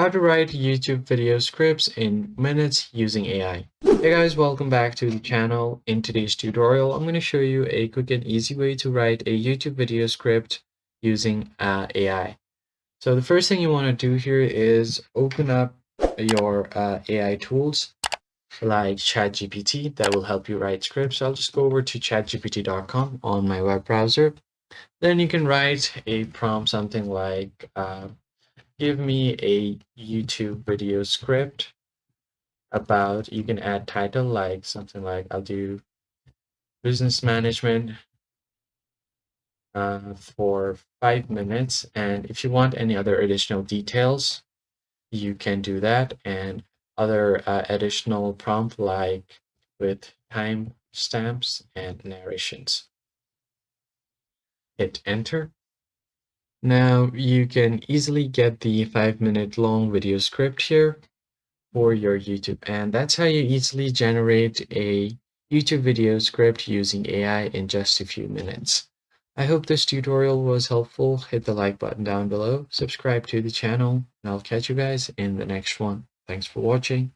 How to write YouTube video scripts in minutes using AI. Hey guys, welcome back to the channel. In today's tutorial, I'm going to show you a quick and easy way to write a YouTube video script using AI. So the first thing you want to do here is open up your AI tools like ChatGPT that will help you write scripts. I'll just go over to chatgpt.com on my web browser. Then you can write a prompt, something like give me a YouTube video script about, you can add title like something like I'll do business management for 5 minutes. And if you want any other additional details, you can do that. And other additional prompt like with time stamps and narrations. Hit enter. Now you can easily get the 5-minute long video script here for your YouTube. And that's how you easily generate a YouTube video script using AI in just a few minutes. I hope this tutorial was helpful. Hit the like button down below, subscribe to the channel, and I'll catch you guys in the next one. Thanks for watching.